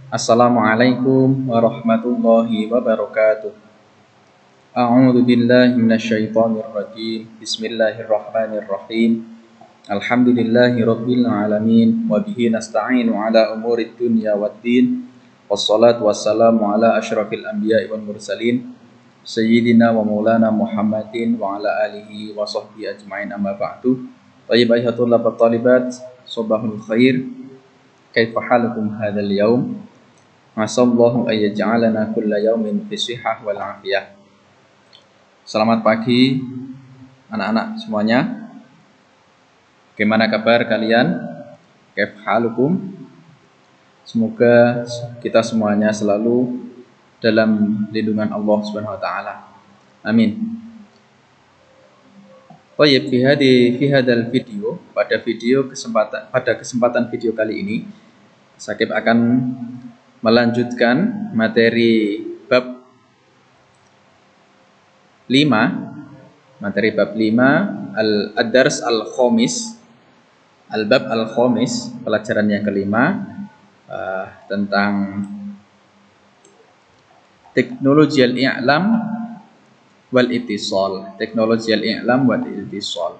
Assalamualaikum warahmatullahi wabarakatuh. A'udzu billahi minasyaitonir rajim. Bismillahirrahmanirrahim. Alhamdulillahi rabbil alamin wa bihi nasta'inu ala umurid dunya waddin. Wassalatu wassalamu ala asyrafil anbiya'i wal mursalin sayyidina wa maulana Muhammadin wa ala alihi wa sahbihi ajma'in amma ba'du. Tayyib ayhatul talibat, sabahul khair. Kaifa halukum hadzal yaum? Asallahu ayyaj'alana kulla yaumin fi shihhah wal afiyah. Selamat pagi anak-anak semuanya. Bagaimana kabar kalian? Kaif halukum? Semoga kita semuanya selalu dalam lindungan Allah Subhanahu wa taala. Amin. Baik, fi hadzal video, pada kesempatan video kali ini Syakib akan melanjutkan materi bab 5, Al-Dars Al-Khamis, Al-Bab Al-Khamis, pelajaran yang kelima, tentang teknologi al-i'lam wal ittisal, teknologi al-i'lam wal ittisal,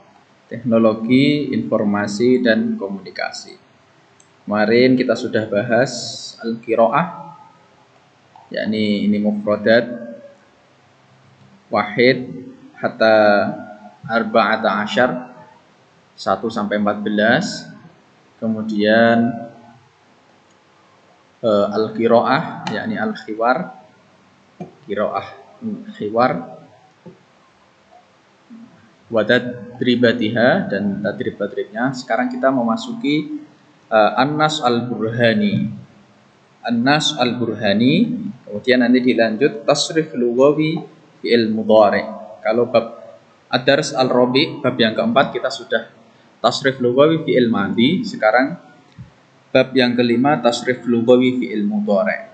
teknologi informasi dan komunikasi. Kemarin kita sudah bahas al-qiraah, yakni ini mufradat wahid hatta arba'ata asyar, 1 sampai 14. Kemudian al-qiraah, yakni al-khiwar, qiraah khiwar, wa tadribatiha, dan tadrib-tadribnya. Sekarang kita memasuki An-Nas al-Burhani. An-Nas al-Burhani, kemudian nanti dilanjut tasrif lughawi fi'il mudhari'. Kalau bab Ad-Dars al-Rabi', bab yang keempat, kita sudah tasrif lughawi fi'il madhi. Sekarang bab yang kelima, tasrif lughawi fi'il mudhari'.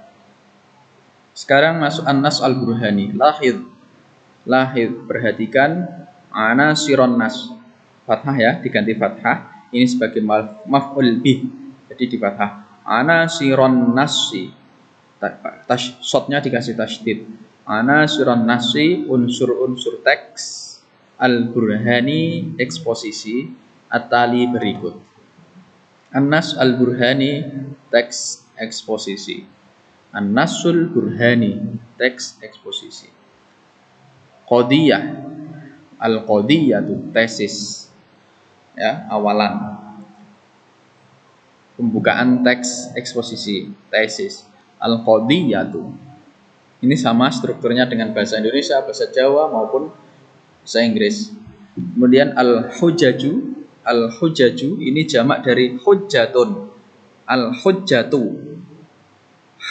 Sekarang masuk An-Nas al-Burhani. Lahid, perhatikan anasiron nas. Fathah ya, diganti fathah. Ini sebagai maf'ul bih, jadi di fathah. Anasiron nasi, shotnya dikasih tasydid. Anasiron nasi, unsur-unsur teks, al-burhani, eksposisi, at-tali berikut. An-Nas al-Burhani, teks eksposisi. An-Nasul Burhani, teks eksposisi. Qadiyah, al-qadiyatu, tesis, ya, awalan. Pembukaan teks eksposisi, tesis. Al-qadiyatu, ini sama strukturnya dengan bahasa Indonesia, bahasa Jawa maupun bahasa Inggris. Kemudian al-hujjaju ini jamak dari hujjatun. Al-hujjatu,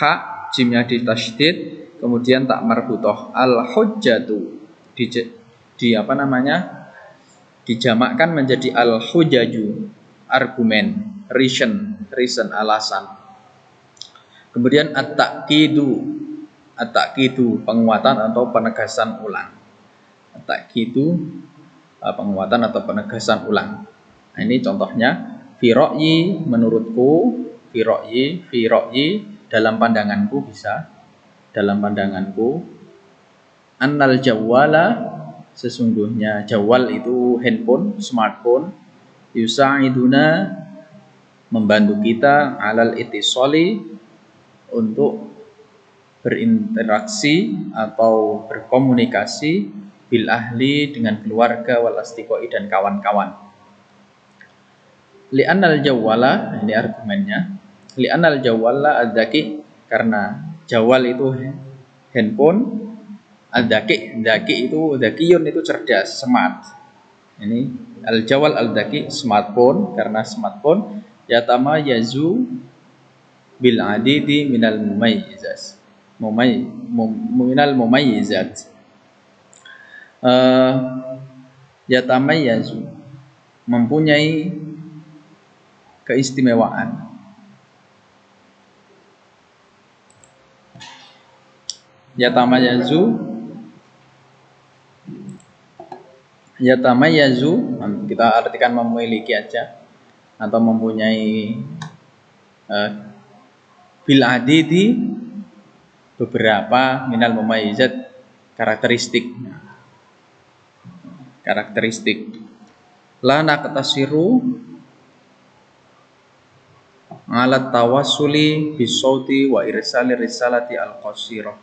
ha, jimnya ditasydid, kemudian tak marbutoh. Al-hujjatu dijamakkan menjadi al-hujjaju, argumen, reason, alasan. Kemudian at-ta'kidu, penguatan atau penegasan ulang. At-ta'kidu, penguatan atau penegasan ulang. Nah, ini contohnya. Fi ra'yi, menurutku. Fi ra'yi, dalam pandanganku, bisa. Dalam pandanganku. Annal jawwala, sesungguhnya jawal itu handphone, smartphone. Yusa'iduna, membantu kita, alal ittisali, untuk berinteraksi atau berkomunikasi, bil ahli, dengan keluarga, wal asdiqai, dan kawan-kawan. Li'annal jawwala, ini argumennya. Li'annal jawwala adzaki, karena jawal itu handphone, adzaki itu, dzakiyun itu cerdas, smart. Ini al-jawal al-dzaki, smartphone, karena smartphone yatamayazu bil adidi minal mumayyizat. Minal mumayyizat. Yatamayyazu, mempunyai keistimewaan. Yatamayyazu, kita artikan memiliki aja, atau mempunyai bil adidi beberapa minal mumayyizat karakteristik. La naqtasiru ala tawassuli bisauti wa irsali risalati al-qasirah.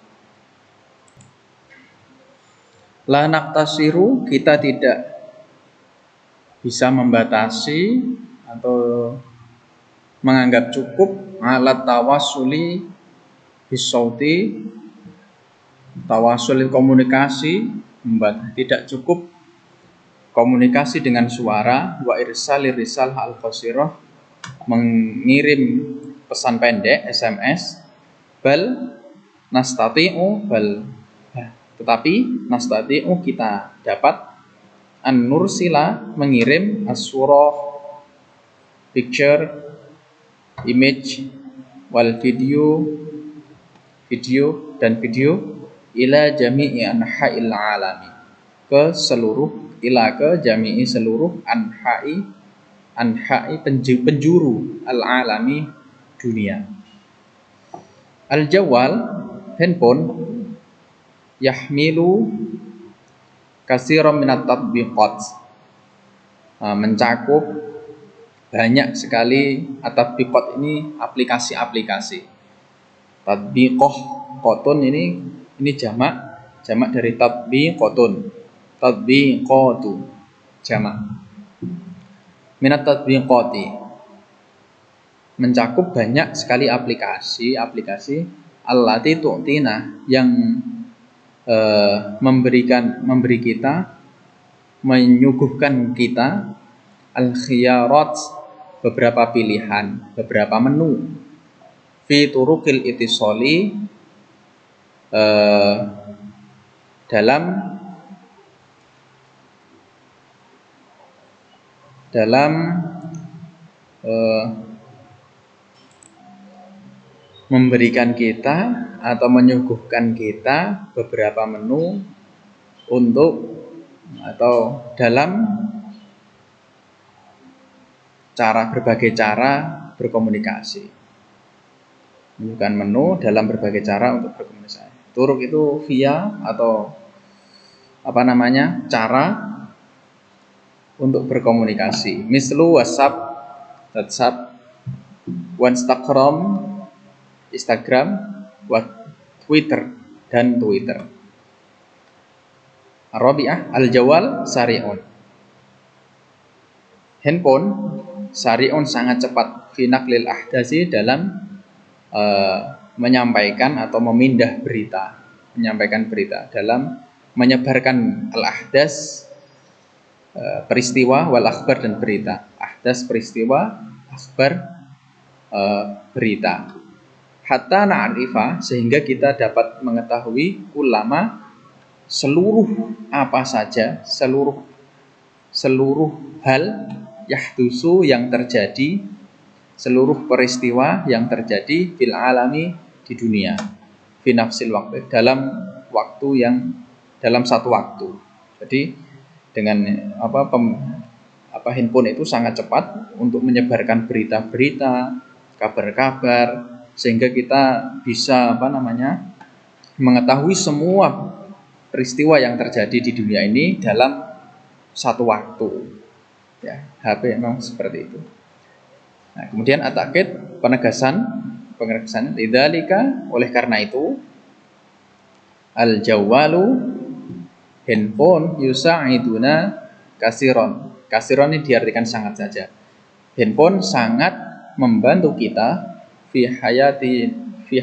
La naqtasiru, kita tidak bisa membatasi atau menganggap cukup alat tawassuli bisauti, tawasul komunikasi, tidak cukup komunikasi dengan suara, wa irsali risalah al-qasirah, mengirim pesan pendek SMS, tetapi nastati'u kita dapat an-nursila mengirim as-surah, picture, image, wal video dan video ila jami'i anha'il alami, ke jami'i seluruh anha'i penjuru al-alami dunia. Al-jawal, handphone, yahmilu katsiran minat tatbiqat, mencakup banyak sekali. Tatbiqat ini aplikasi-aplikasi. Tatbiqah qotun ini jamak dari tatbiqatun. Tatbiqatu jamak. Minat tatbiqati, mencakup banyak sekali aplikasi allati tu'tina, yang menyuguhkan kita al-khiyarat, beberapa pilihan, beberapa menu, fi turuqil ittisali, dalam memberikan kita atau menyuguhkan kita beberapa menu untuk atau dalam berbagai cara berkomunikasi. Menyuguhkan menu dalam berbagai cara untuk berkomunikasi. Turuk itu via atau cara untuk berkomunikasi. Mislu WhatsApp, Instagram, Twitter dan Twitter. Ar-rabi'ah al-jawal sari'un. Handphone sari'un sangat cepat, fi naqlil ahdasi, dalam menyampaikan atau menyebarkan berita, dalam menyebarkan al-ahdas, peristiwa, wal akhbar, dan berita. Ahdas peristiwa, akhbar berita. Hatta na'rifa, sehingga kita dapat mengetahui ulama, seluruh apa saja, seluruh hal yahdusu, yang terjadi, seluruh peristiwa yang terjadi fil alami, di dunia, fi nafsil waktu, dalam satu waktu. Jadi dengan handphone itu sangat cepat untuk menyebarkan berita-berita, kabar-kabar, sehingga kita bisa mengetahui semua peristiwa yang terjadi di dunia ini dalam satu waktu. Ya, HP memang seperti itu. Nah, kemudian at-ta'kid, penegasan lidzalika, oleh karena itu, al-jawwalu, handphone, yusa'iduna kasiron. Kasiron ini diartikan sangat saja. Handphone sangat membantu kita fi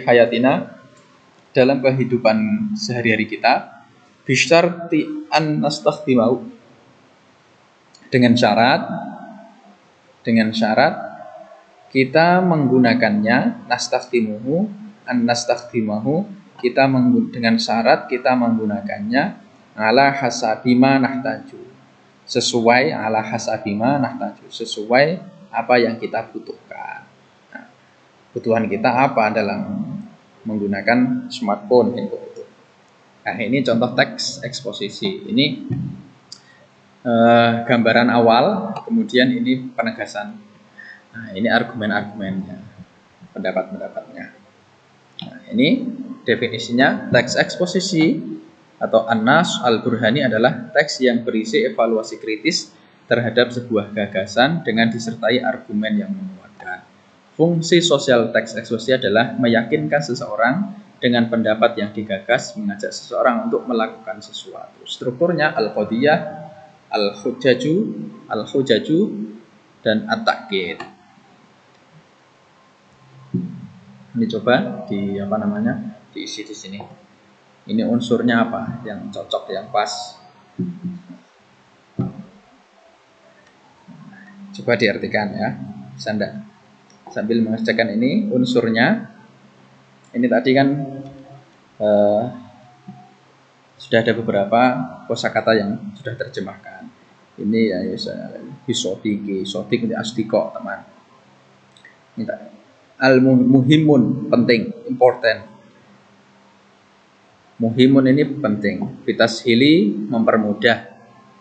hayatina, dalam kehidupan sehari-hari kita, bisyarti an nastakhdimahu, dengan syarat kita menggunakannya, dengan syarat kita menggunakannya ala hasabima nahtaju, sesuai apa yang kita butuhkan. Nah, kebutuhan kita apa dalam menggunakan smartphone itu. Nah, ini contoh teks eksposisi. Ini gambaran awal, kemudian ini penegasan. Nah, ini argumen-argumennya, pendapat-pendapatnya. Ini definisinya, teks eksposisi atau an-nas al-burhani adalah teks yang berisi evaluasi kritis terhadap sebuah gagasan dengan disertai argumen yang menguatkan. Fungsi sosial teks eksposisi adalah meyakinkan seseorang dengan pendapat yang digagas, mengajak seseorang untuk melakukan sesuatu. Strukturnya al-qadiyah, al-hujaju, dan at-ta'kid. Ini coba diisi di sini. Ini unsurnya apa yang cocok, yang pas. Coba diartikan ya, sambil mengerjakan ini unsurnya. Ini tadi kan sudah ada beberapa kosakata yang sudah terjemahkan. Ini ya hisotiki, sotik ini astiko teman. Ini al-muhimun penting, important. Muhimun ini penting. Fitashili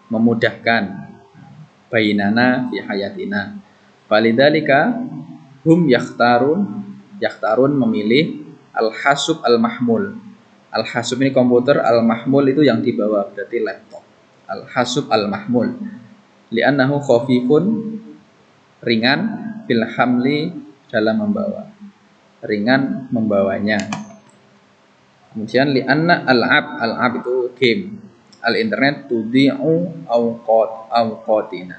memudahkan. Bainana fi hayatina. Falidalika hum yakhtarun memilih al-hasub al-mahmul. Al-hasub ini komputer, al-mahmul itu yang dibawa, berarti laptop. Al-hasub al-mahmul. Li'annahu khafifun, ringan, fil hamli, dalam membawa. Ringan membawanya. Kemudian li'anna al-ab itu game. Al-internet tudhi'u awqatina.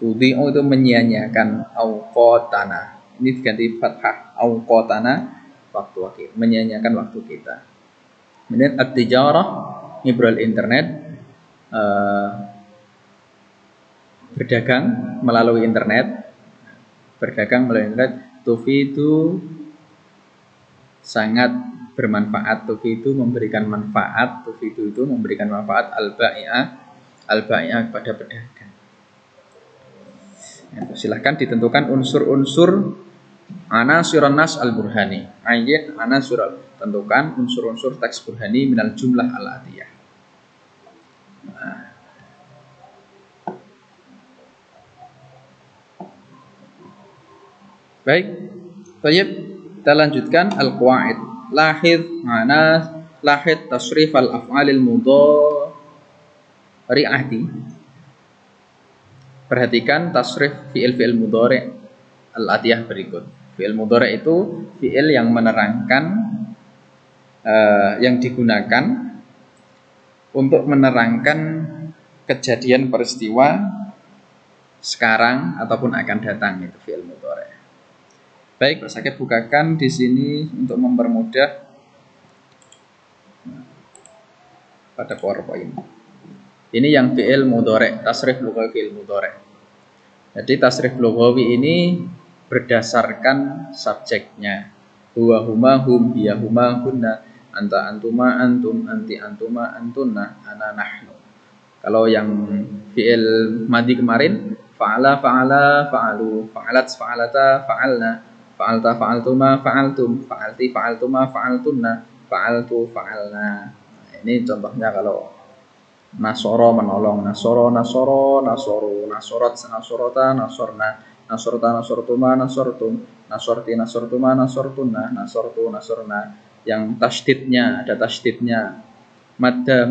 Tudhi'u itu menyia-nyiakan awqatana. Ini diganti fathah, awqatana, waktu kita, menyia-nyiakan waktu kita. Kemudian at-tijarah, ngobrol internet, berdagang melalui internet. Berdagang melalui internet, tufidu sangat bermanfaat, tufidu memberikan manfaat, tufidu itu memberikan manfaat al-bai'ah kepada pedagang. Ya, silahkan ditentukan unsur-unsur anasirun nas al-burhani. Ayat anasir, tentukan unsur-unsur teks burhani minal jumlah al-atiyah. Nah. Baik, kita lanjutkan al-qawaid. Lahid tasrif al-af'alil mudhari'ati. Perhatikan tasrif fi'il mudhari' al-atiyah berikut. Fi'il mudhari' itu fi'il yang menerangkan, yang digunakan untuk menerangkan kejadian peristiwa sekarang ataupun akan datang, itu fi'il mudhari'. Baik, Pak Sakit bukakan di sini untuk mempermudah pada PowerPoint. Ini yang fi'il mudhari', tasrif lughawi fi'il mudhari'. Jadi tasrif lughawi ini berdasarkan subjeknya. Huwa huma hum, hiya huma hunna, anta antuma antum, anti antuma antunna, ana nahnu. Kalau yang fi'il madhi kemarin, fa'ala fa'ala fa'alu, fa'alat fa'alata fa'alna, fa'alta fa'altuma fa'altum, fa'alti fa'altuma fa'altunna, fa'altu fa'alna. Ini contohnya kalau nasoro menolong, nasoru, nasorat nasorota, nasorna, nasorta nasortuma nasortum, nasorti nasortuma nasortunna, nasortu nasorna. Yang tasdidnya ada tasdidnya. Madda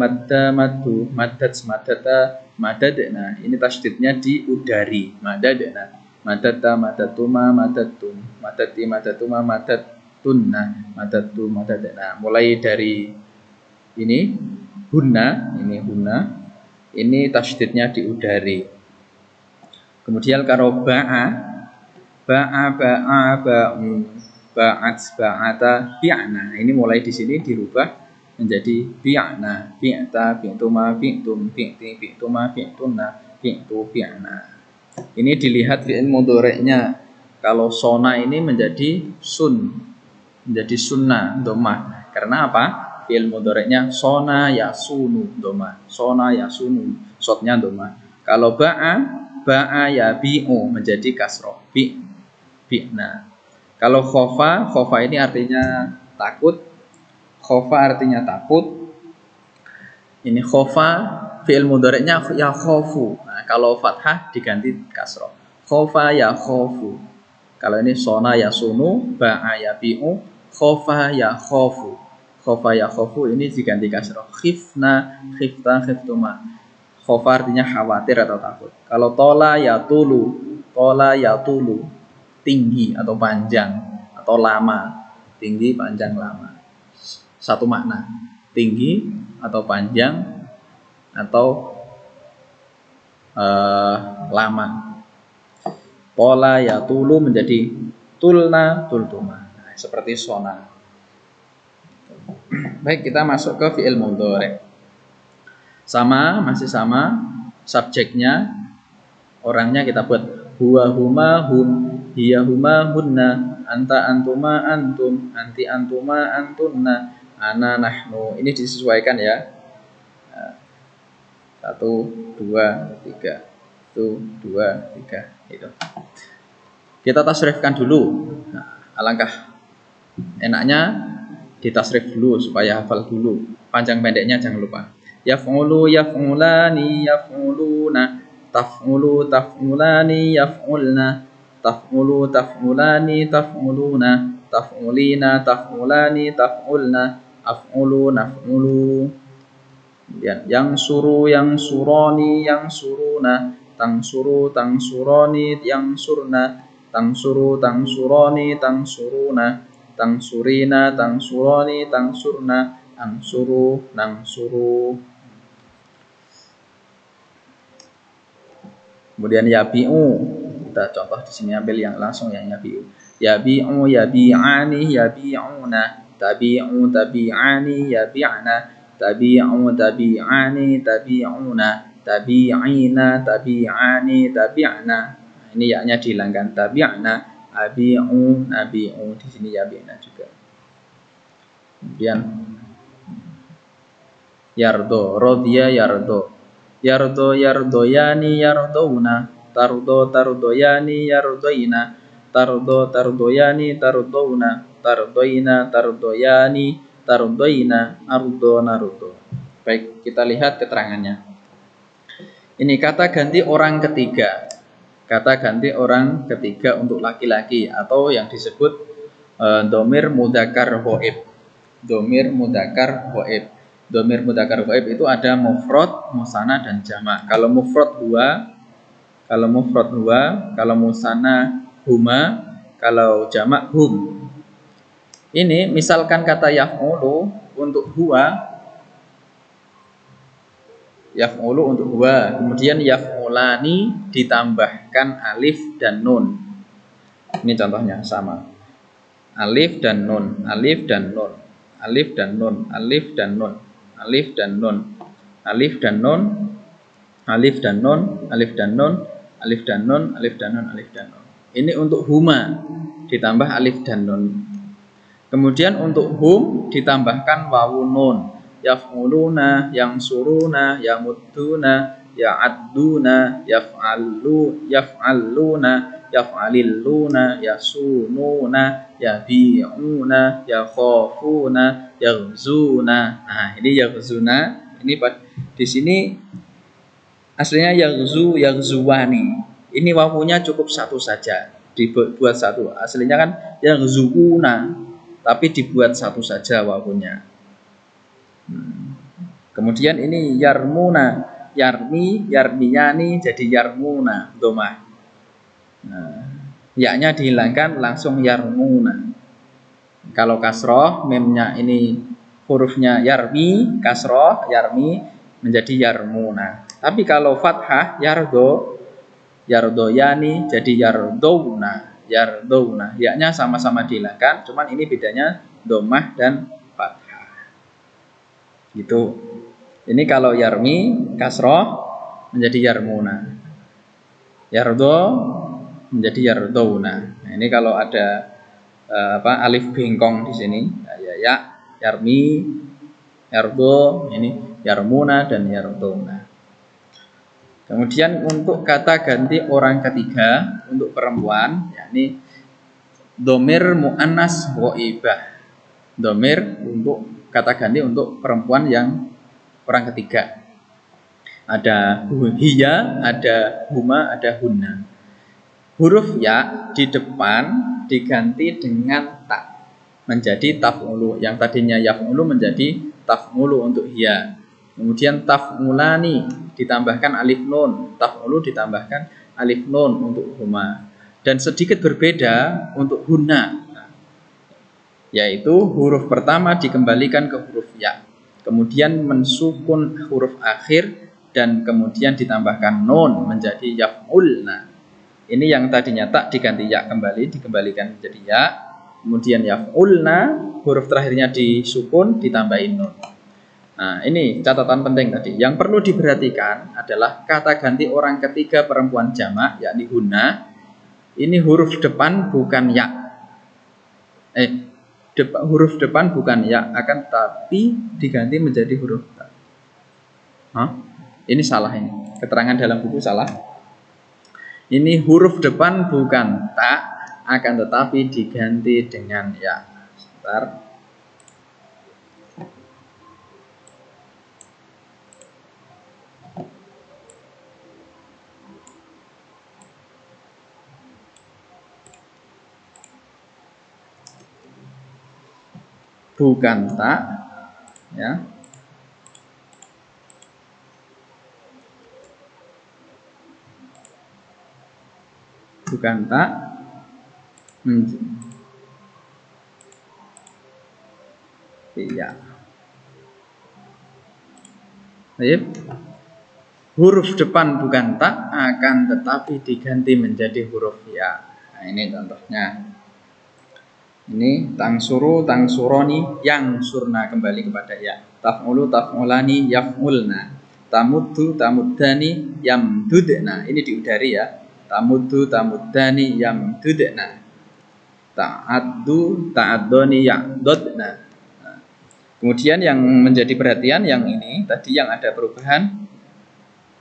maddu, maddat maddata madadna. Ini tasdidnya diudari, madadna. Madatta madatuma madattum, madati madatuma madattunna, madattu madadna. Mulai dari ini hunna, ini tasdidnya diudari. Kemudian kalau ba'u, ba'at ba'ata bi'na. Ini mulai di sini dirubah menjadi bi'na, bi'ta, bi'tuma, bi'tum, bi'ti, bi'tuma, bi'tunna, bi'tu, bi'na. Ini dilihat fi'il mudhari'nya. Kalau sona ini menjadi menjadi sunnah dhammah. Karena apa? Fi'il mudhari'nya sona yasunu dhammah. Sona yasunu, shotnya dhammah. Kalau ba'a ya bi'u menjadi kasroh, bi'na. Kalau khofa ini artinya takut. Khofa artinya takut. Ini khofa fi'il mudhari'nya ya khofu. Nah, kalau fathah diganti kasroh. Khofa ya khofu. Kalau ini sona ya sunu, ba'a ya bi'u, Khofa ya khofu. Khofa ya khofu ini diganti kasroh. Khifna, khifta, khiftuma. Khofa artinya khawatir atau takut. Kalau tola ya tulu. Tola ya tulu. Tinggi atau panjang atau lama. Tinggi, panjang, lama. Satu makna. Tinggi atau panjang atau lama. Pola ya tulu menjadi tulna, tultuma. Nah, seperti sona. Baik, kita masuk ke fi'il mudhari'. Masih sama. Subjeknya, orangnya kita buat huwa huma hum, hiya huma hunna, anta antuma antum, anti antuma antunna, ana nahnu. Ini disesuaikan ya. 1, 2, 3. 1, 2, 3. Itu. Kita tasrifkan dulu. Nah, alangkah enaknya ditasrif dulu supaya hafal dulu. Panjang pendeknya jangan lupa. Yaf'ulu yaf'ulani yaf'uluna, taf'ulu taf'ulani yaf'ulna, taf'ulu taf'ulani taf'uluna, taf'ulina taf'ulani taf'ulna, af'ulu naf'ulu. Yang suru yang suroni yang suruna, tang suru tang suroni yang surna, tang suru tang suroni tang suruna, tang surina tang suroni tang surna, ang suru nang suru. Kemudian yabi'u, kita contoh di sini ambil yang langsung yang yabi'u. Yabi'u yabi'ani yabi'una, tabi'u tabi'ani yabi'na, tabi'u tabi'ani tabi'una, tabi'ina tabi'ani tabi'na. Ini yaknya dihilangkan. Tabi'na, abi'u nabi'u, di sini yabi'na juga. Kemudian yardo, rodiya yardo, yardo yardoyani yardona, tardo tardoyani yardoina, tardo tardoyani tardona, tardoina tardoyani tardoina, ardo narudo. Baik, kita lihat keterangannya. Ini kata ganti orang ketiga. Kata ganti orang ketiga untuk laki-laki atau yang disebut dhamir mudzakkar ghaib. Dhamir mudzakkar ghaib. Dhamir mudzakkar ghaib itu ada mufrad, musanna dan jamak. Kalau mufrad huwa, kalau musanna huma, kalau jamak hum. Ini misalkan kata yaf'ulu untuk huwa, yaf'ulu untuk huwa, kemudian yaf'ulani ditambahkan alif dan nun. Ini contohnya sama. Alif dan nun, alif dan nun, alif dan nun, alif dan nun, alif dan nun, alif dan nun, alif dan nun, alif dan nun, alif dan nun, alif dan nun, alif dan nun. Ini untuk huma ditambah alif dan nun. Kemudian untuk hum ditambahkan wawu nun. Yaf'uluna, yang suruna, yamudduna, ya'adduna, yaf'aluna, yaf'alilluna, yasununa, yabi'una, yakhafuna, yaghzuna. Nah, ini yaghzuna. Ini di sini aslinya yaghzu, yaghzuwani. Ini wawunya cukup satu saja, dibuat satu. Aslinya kan yaghzuuna, tapi dibuat satu saja wawunya. Kemudian ini yarmuna, yarmi, yarmiyani jadi yarmuna, domah. Nah, yaknya dihilangkan langsung yarmuna. Kalau kasroh, memnya ini hurufnya yarmi, kasroh, yarmi menjadi yarmuna. Tapi kalau fathah, yardo, yardoyani jadi yardowna, yardowna. Yaknya sama-sama dihilangkan, cuman ini bedanya domah dan gitu. Ini kalau yarmi kasroh menjadi yarmuna, yardo menjadi yardowna. Nah, ini kalau ada alif bengkong di sini, ya yarmi, yardo, ini yarmuna dan yardowna. Kemudian untuk kata ganti orang ketiga untuk perempuan, yakni dhamir muannas ghaibah. Dhamir untuk kata ganti untuk perempuan yang orang ketiga. Ada hiya, ada huma, ada hunna. Huruf ya di depan diganti dengan ta. menjadi taf'ulu. Yang tadinya yaf'ulu menjadi taf'ulu untuk hiya. Kemudian taf'ulani ditambahkan alif nun, taf'ulu ditambahkan alif nun untuk huma. Dan sedikit berbeda untuk hunna, yaitu huruf pertama dikembalikan ke huruf ya, kemudian mensukun huruf akhir dan kemudian ditambahkan nun menjadi yaf'ulna. Ini yang tadinya tak diganti ya kembali dikembalikan menjadi ya, kemudian yaf'ulna huruf terakhirnya disukun ditambahin nun. Nah, ini catatan penting tadi. Yang perlu diperhatikan adalah kata ganti orang ketiga perempuan jamak, yakni hunna. Ini huruf depan bukan ya. Huruf depan bukan ya, akan tapi diganti menjadi huruf ta. Ini salah ini. Keterangan dalam buku salah. Ini huruf depan bukan ta, akan tetapi diganti dengan ya. Sebentar. Bukan tak, ya. Bukan tak. Iya. Baik. Huruf depan bukan tak, akan tetapi diganti menjadi huruf ya. Nah, ini contohnya. Ini tangsuru, tangsuroni, yang surna kembali kepada ya. Taf'ulu, taf'ulani, yaf'ulna. Tamuddu, tamuddani, yamdudna. Ini diudari ya. Tamuddu, tamuddani, yamdudna. Ta'addu, ta'addoni, ya'dodna. Nah, kemudian yang menjadi perhatian yang ini tadi yang ada perubahan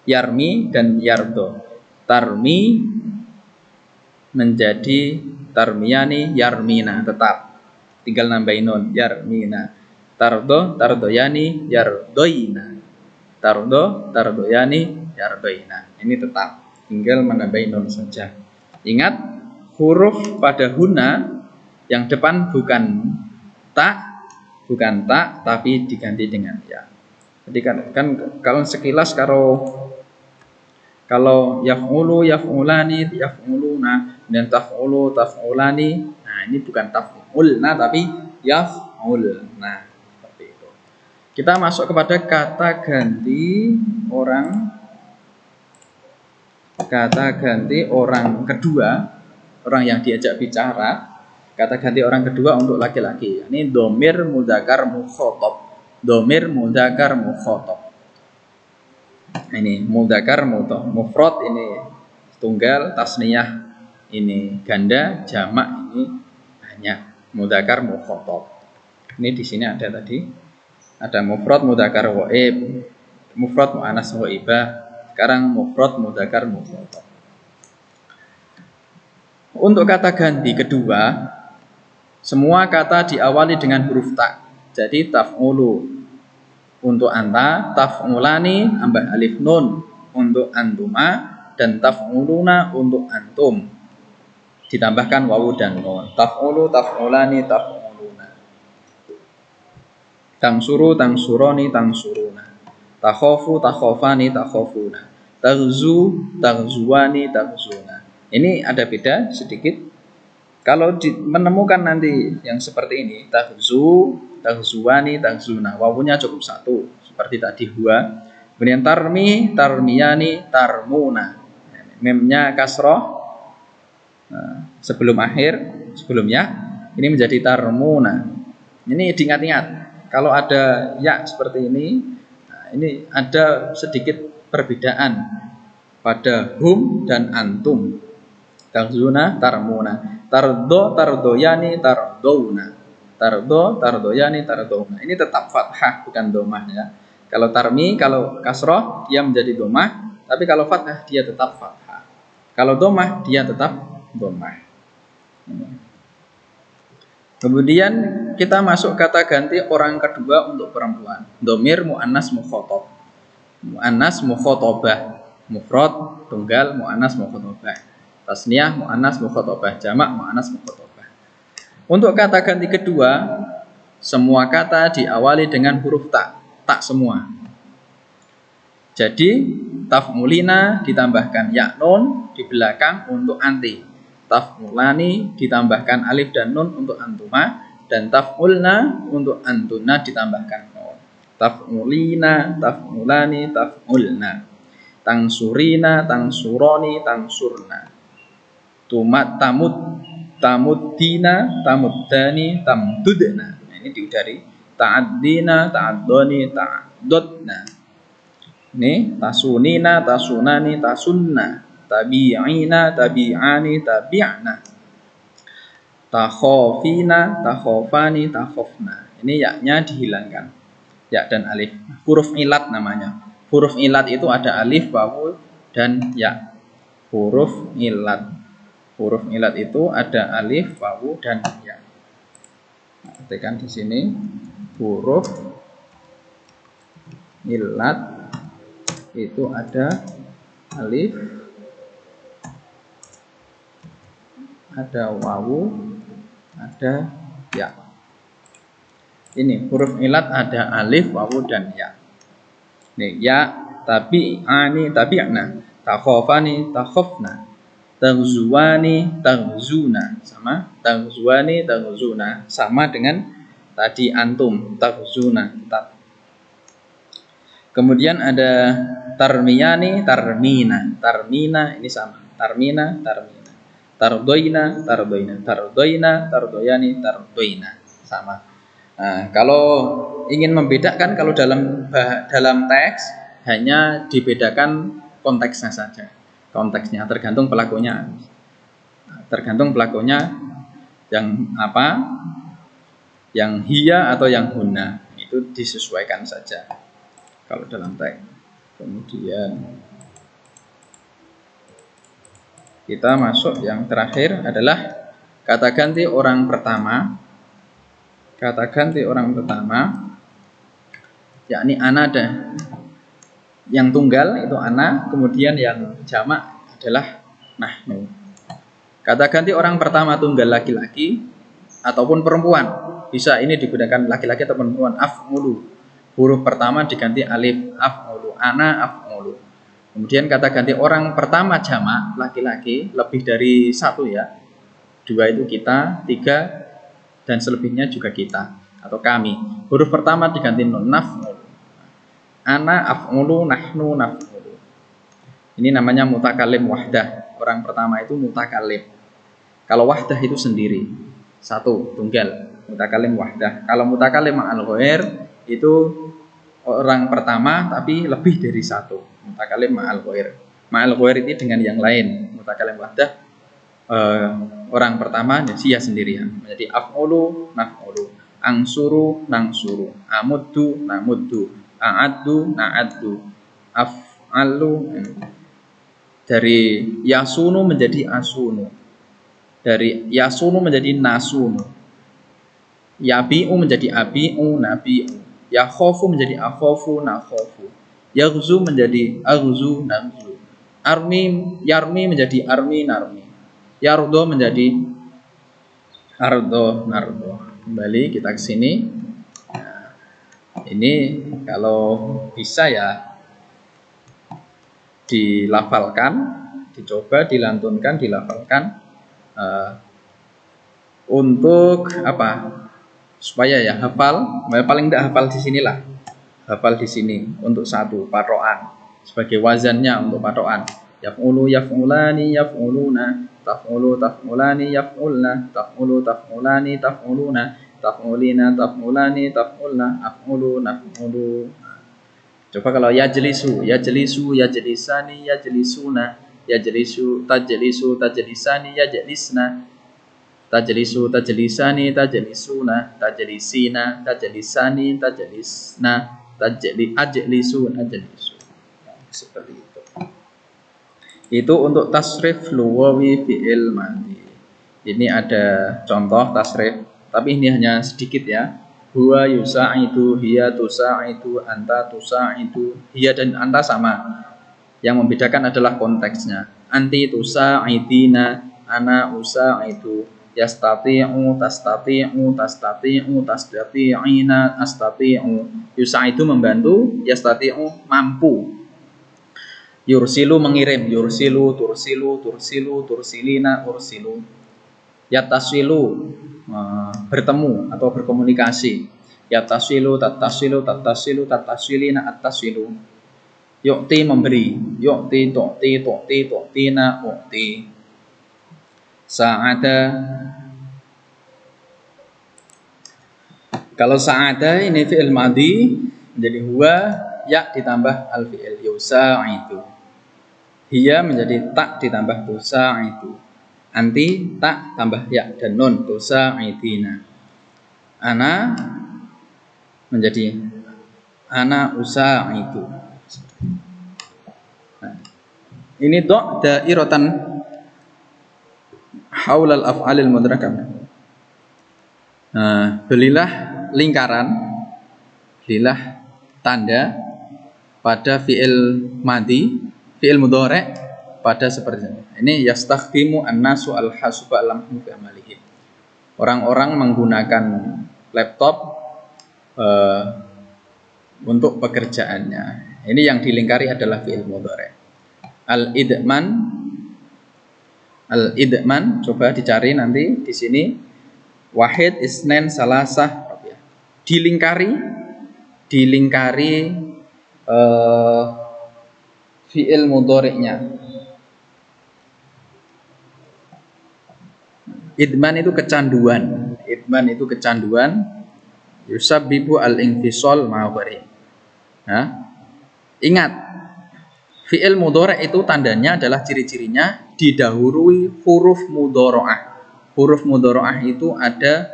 yarmi dan yardo. Tarmi menjadi tarmiyani, yarmina, tetap tinggal nambahin nun, yarmina. Tardo, tardoyani, yardoina. Tardo, tardoyani, yardoina. Ini tetap tinggal menambahin nun saja. Ingat, huruf pada huna yang depan bukan tak, tapi diganti dengan ya. Jadi kan kalau sekilas kalau yaf'ulu, yaf'ulani, yaf'uluna, dan taf'ulu, taf'ulani. Nah, ini bukan taf'ulna tapi yaf'ulna. Seperti itu. Kita masuk kepada kata ganti orang kedua, orang yang diajak bicara. Kata ganti orang kedua untuk laki-laki. Ini domir mudzakkar mukhathab. Domir mudzakkar mukhathab. Ini mudzakkar mufrad ini tunggal, tasniyah ini ganda, jamak ini banyak. Mudzakkar mukhathab. Ini di sini ada tadi. Ada mufrad mudzakkar ghaib, mufrad muannas ghaibah. Sekarang mufrad mudzakkar mukhathab. Untuk kata ganti kedua, semua kata diawali dengan huruf ta. Jadi taf'ulu untuk anta, taf'ulani tambah alif nun untuk antuma, dan taf'uluna untuk antum ditambahkan wawu dan nun. Taf'ulu, taf'ulani, taf'uluna. Tangsuru, tangsuroni, tangsuruna. Takhofu, takhofani, takhofuna. Taghzu, taghzuwani, taghzuna. Ini ada beda sedikit. Kalau menemukan nanti yang seperti ini, taghzu, taghzuwani, taghzuna, wawunya cukup satu seperti tadi huwa. Kemudian tarmi, tarmiyani, tarmuna. Memnya kasroh sebelum akhir, sebelumnya ini menjadi tarmuna. Ini diingat-ingat. Kalau ada ya seperti ini, nah, ini ada sedikit perbedaan pada hum dan antum. Taghzuna, tarmuna. Tardo, tardoyani, tardowna. Tardo, tardoyani, tardowna. Ini tetap fathah bukan domah ya. Kalau tarmi, kalau kasroh dia menjadi domah, tapi kalau fathah dia tetap fathah. Kalau domah dia tetap domah. Kemudian kita masuk kata ganti orang kedua untuk perempuan. Domir muannas mukhathab. Muannas mukhatabah. Mufrad tunggal muannas mukhatabah. Tasniyah muannas mukhatabah, jamak muannas mukhatabah. Untuk kata ganti kedua, semua kata diawali dengan huruf ta, tak semua. Jadi taf'ulina ditambahkan ya nun di belakang untuk anti. Taf'ulani ditambahkan alif dan nun untuk antuma, dan taf'ulna untuk antuna ditambahkan nun. Taf'ulina, taf'ulani, taf'ulna. Tangsurina, tangsuroni, tangsurna. Tumat tamud, tamuddina, tamuddani, tamdudna. Nah, ini diudari. Ta'addina, ta'addoni, ta'addodna. Ini tasunina, tasunani, tasunna. Tabi'ina, tabi'ani, tabi'na. Takhofina, takhofani, takhofna. Ini yaknya dihilangkan. Ya dan alif. Huruf ilat namanya. Huruf ilat itu ada alif, wawu, dan ya. Huruf ilat. Huruf ilat itu ada alif, wawu, dan ya. Ketikkan di sini huruf ilat itu ada alif, ada wawu, ada ya. Ini huruf ilat ada alif, wawu, dan ya. Nih ya, tabi'ani, tabi'na, takhofani, takhofna, taghzuwani, taghzuna, sama taghzuwani, taghzuna, sama dengan tadi antum, taghzuna. Kemudian ada tarmiyani, tarmina, tarmina, ini sama, tarmina, tarmina, tardoina, tardoina, tardoina, tardoyani, tardoina, sama. Nah, kalau ingin membedakan, kalau dalam teks hanya dibedakan konteksnya saja. Konteksnya tergantung pelakunya. Tergantung pelakunya yang apa? Yang hiya atau yang huna. Itu disesuaikan saja kalau dalam teks. Kemudian kita masuk yang terakhir adalah kata ganti orang pertama. Kata ganti orang pertama yakni ana ada. Yang tunggal itu ana, kemudian yang jamak adalah nahnu. Kata ganti orang pertama tunggal laki-laki ataupun perempuan. Bisa ini digunakan laki-laki atau perempuan. Af'ulu. Huruf pertama diganti alif, af'ulu. Ana af'ulu. Kemudian kata ganti orang pertama jamak laki-laki lebih dari satu ya. 2 itu kita, 3 dan selebihnya juga kita atau kami. Huruf pertama diganti nun, naf'ul. Ana af'ulu, nahnu naf'ulu. Ini namanya mutakalim wahdah. Orang pertama itu mutakalim. Kalau wahdah itu sendiri, satu, tunggal, mutakalim wahdah. Kalau mutakalim ma'al ghair itu orang pertama tapi lebih dari satu. Mutakalim ma'al ghair. Ma'al ghair itu dengan yang lain. Mutakalim wahdah orang pertama dia sendirian. Jadi af'ulu, naf'ulu, angsuru, nangsuru, amuddu, namuddu, a'addu, na'addu, af'alu. Dari yasunu menjadi asunu, dari yasunu menjadi nasunu, yabi'u menjadi abi'u, nabi'u, yakhofu menjadi akhofu, nakhofu, yaghzu menjadi aghzu, naghzu, yarmi menjadi armi, narmi, yardo menjadi ardo, nardo. Kembali kita ke sini. Nah, ini kalau bisa ya dilafalkan, dicoba dilantunkan, dilafalkan untuk apa? Supaya ya hafal. Paling tidak hafal di sinilah. Hafal di sini untuk satu patokan sebagai wazannya untuk patokan. Yaf'ulu, yaf'ulani, yaf'uluna. Taf'ulu, taf'ulani, yaf'ulna. Taf'ulu, taf'ulani, taf'uluna. Taf'ulina, taf'ulani, taf'ulna. Af'ulu, naf'ulu. Coba kalau yajlisu, yajlisu, yajlisani, yajlisuna. Yajlisu, tajlisu, tajlisani, yajlisna. Tajlisu, tajlisani, tajlisuna. Tajlisina, tajlisani, tajlisna. Ajlisu, ajlisu. Seperti itu. Itu untuk tasrif luwawi fi'il madhi. Ini ada contoh tasrif, tapi ini hanya sedikit ya. Huwa yusa'idu, hiya tusa'idu, anta tusa'idu. Hiya dan anta sama. Yang membedakan adalah konteksnya. Anti tusa'idina, ana usa'idu, Yastati'u, tastati'u, tastati'u, tastati'ina, astati'u. Yusa'idu membantu, yastati'u mampu. Yursilu mengirim, yursilu, tursilu, tursilu, tursilina, ursilu. Yataswilu bertemu atau berkomunikasi. Yataswilu, tataswilu, tataswilu, tataswilina, attaswilu. Yu'ti memberi, yu'ti, tu'ti, tu'ti, tu'tina, u'ti. Sa'ada. Kalau sa'ada ini fi'il madhi menjadi huwa, ya ditambah al-fi'il yusa'idu. Hiya menjadi tak ditambah tusa'idu. Anti tak tambah ya dan nun tusa'idina. Ana menjadi ana usa'idu. Nah, ini dairatan haulal af'alil mudrakah. Nah, belilah lingkaran, belilah tanda pada fi'il madhi, fi'il mudhari' pada seperti ini. Ini yastakhdimu an-nasu al-hasuba lam fi amalihim. Orang-orang menggunakan laptop untuk pekerjaannya. Ini yang dilingkari adalah fi'il mudhari'. Al-idman coba dicari nanti di sini. Wahid, isnen, salasah. Dilingkari fi'il mudhari'nya. Idman itu kecanduan. Idman itu kecanduan. Yusabbibu al-infisal ma'abari. Nah, ingat, fi'il mudhari' itu tandanya adalah ciri-cirinya didahului huruf mudhara'ah. Huruf mudhara'ah itu ada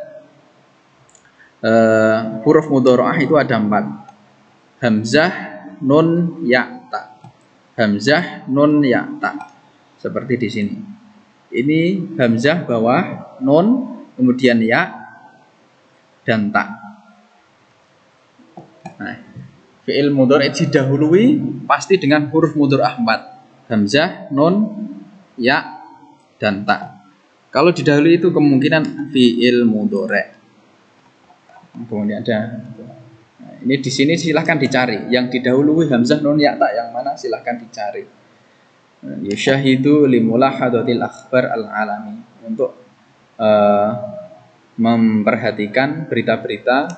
empat. Hamzah, nun, ya, ta. Hamzah, nun, ya, ta. Seperti di sini. Ini hamzah bawah, nun, kemudian ya dan ta. Nah, fi'il mudhari' didahului pasti dengan huruf mudhara'ah 4. Hamzah, nun, ya dan ta. Kalau didahului itu kemungkinan fi'il mudhari'. Kemudian ada. Nah, ini di sini silahkan dicari. Yang didahului hamzah, nun, ya, ta yang mana silahkan dicari. Yushahidu limulahadatil akhbar al-alami, untuk memperhatikan berita-berita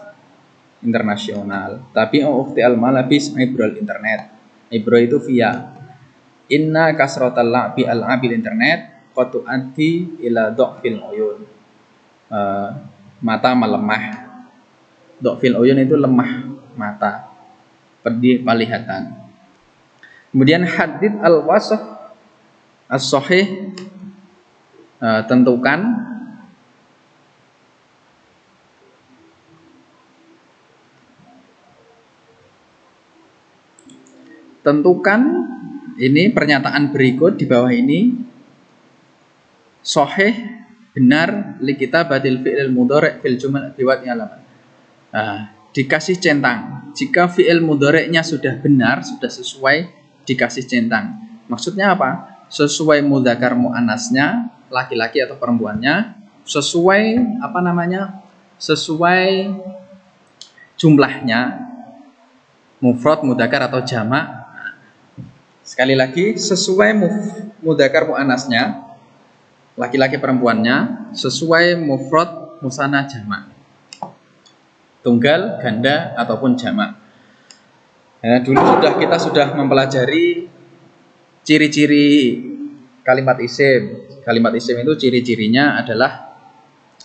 internasional. Tapi ukhti al-malabis ibral internet. Ibro itu via. Inna kasratal la'bi al-abil internet qad tu'addi ila dha'fil uyun. Mata melemah. Dha'fil uyun itu lemah mata, penglihatan. Kemudian hadid al-wasf as-sahih, tentukan ini pernyataan berikut di bawah ini sahih, benar, li kitabatil fi'il mudhari' fil jumal biwat alamat. Dikasih centang. Jika fi'il mudhari'nya sudah benar, sudah sesuai, dikasih centang. Maksudnya apa? Sesuai mudzakkar muannasnya, laki-laki atau perempuannya, sesuai sesuai jumlahnya, mufrad, mudzakkar atau jamak. Sekali lagi, sesuai mudzakkar muannasnya, laki-laki perempuannya, sesuai mufrad, musanna, jamak. Tunggal, ganda ataupun jamak. Dulu kita sudah mempelajari ciri-ciri kalimat isim. Kalimat isim itu ciri-cirinya adalah,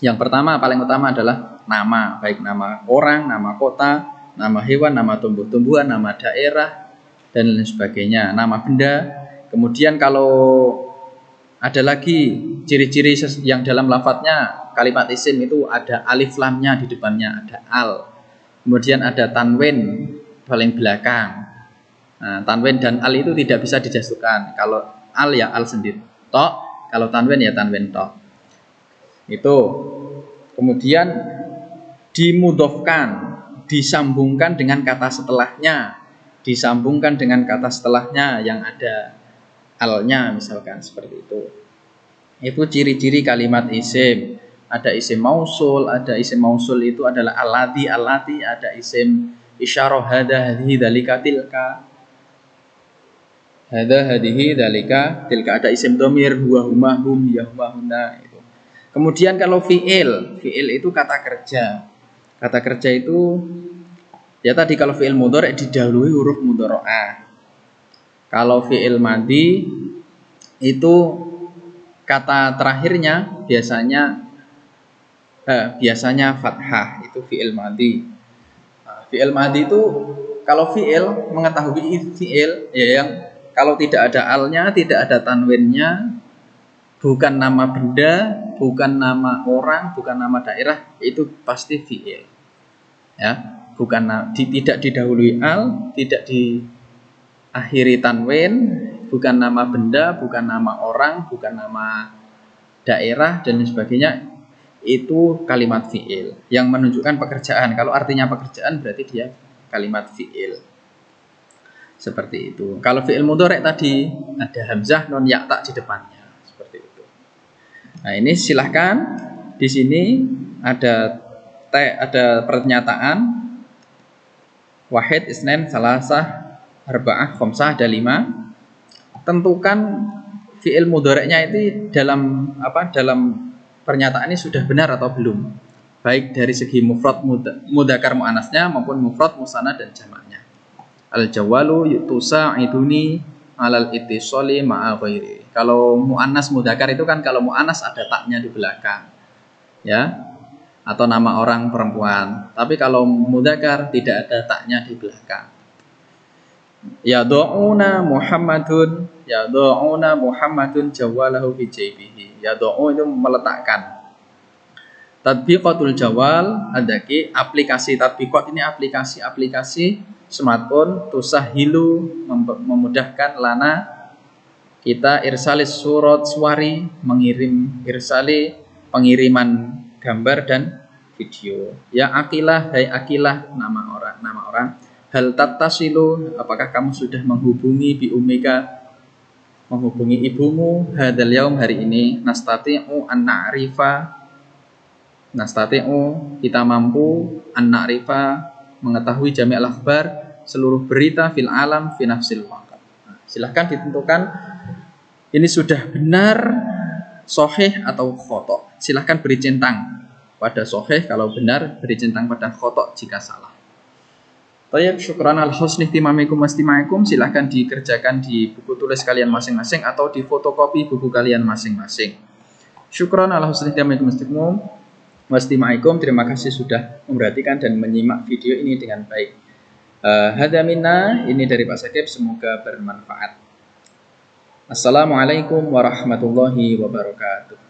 yang pertama, paling utama adalah nama, baik nama orang, nama kota, nama hewan, nama tumbuh-tumbuhan, nama daerah, dan lain sebagainya, nama benda. Kemudian kalau ada lagi ciri-ciri yang dalam lafadznya kalimat isim itu ada alif lamnya di depannya, ada al. Kemudian ada tanwin paling belakang. Nah, tanwin dan al itu tidak bisa dijatuhkan. Kalau al ya al sendiri tok, kalau tanwin ya tanwin tok. Itu. Kemudian dimudhofkan, disambungkan dengan kata setelahnya, disambungkan dengan kata setelahnya yang ada alnya misalkan, seperti itu. Itu ciri-ciri kalimat isim. ada isim mausul, ada isim mausul itu adalah alati, ada isim isyarah hada hadhihi dzalika tilka. Hada hadihi dzalika tilka, ada isim dhamir huwa huma hum ya huma hunna itu. Kemudian kalau fiil itu kata kerja. Kata kerja itu ya tadi kalau fiil mudhari didahului huruf mudhara'ah. Kalau fiil madhi itu kata terakhirnya biasanya fathah, itu fiil madhi. Nah, fiil madhi itu kalau fiil, mengetahui fiil ya yang kalau tidak ada alnya, tidak ada tanwinnya, bukan nama benda, bukan nama orang, bukan nama daerah, itu pasti fiil. Ya, tidak didahului al, tidak diakhiri tanwin, bukan nama benda, bukan nama orang, bukan nama daerah dan sebagainya, itu kalimat fiil yang menunjukkan pekerjaan. Kalau artinya pekerjaan berarti dia kalimat fiil. Seperti itu. Kalau fiil mudhari tadi ada hamzah nun ya tak di depannya. Seperti itu. Nah, ini silahkan di sini ada pernyataan wahid, isnain, salasah, arba'ah, khamsah, ada 5. Tentukan fiil mudhari'nya itu dalam pernyataan ini sudah benar atau belum, baik dari segi mufrad mudzakkar muannasnya maupun mufrad musanna dan jamaknya. Al jawalu tusa'iduni alal ittisali ma'a ghairi. Kalau muannas mudzakkar itu kan kalau muannas ada taknya di belakang, ya, atau nama orang perempuan. Tapi kalau mudzakkar tidak ada taknya di belakang. Yad'una Muhammadun jawalahu fi jaybihi. Yad'u itu meletakkan. Tatbiqatul jawal adaki aplikasi tatbiqat ini aplikasi smartphone tusahilu memudahkan lana kita irsalis surat suwari pengiriman gambar dan video. Ya Aqilah, hai Aqilah, nama orang. Hal tattasilu, apakah kamu sudah menghubungi bi umika, menghubungi ibumu, hadal yaum, hari ini, nastati'u an na'rifa, kita mampu an na'rifa, mengetahui jami' al-akhbar, seluruh berita fil alam fi nafsil waqt. Nah, silahkan ditentukan ini sudah benar sahih atau khoto. Silahkan beri centang pada sahih kalau benar, beri centang pada khoto jika salah. Tayyib, syukran al husni ihtimamikum wastimaikum. Silahkan dikerjakan di buku tulis kalian masing-masing atau di fotokopi buku kalian masing-masing. Syukran al husni ihtimamikum wastimaikum. Terima kasih sudah memperhatikan dan menyimak video ini dengan baik. Hadza minna, ini dari Pak Sakib, semoga bermanfaat. Assalamualaikum warahmatullahi wabarakatuh.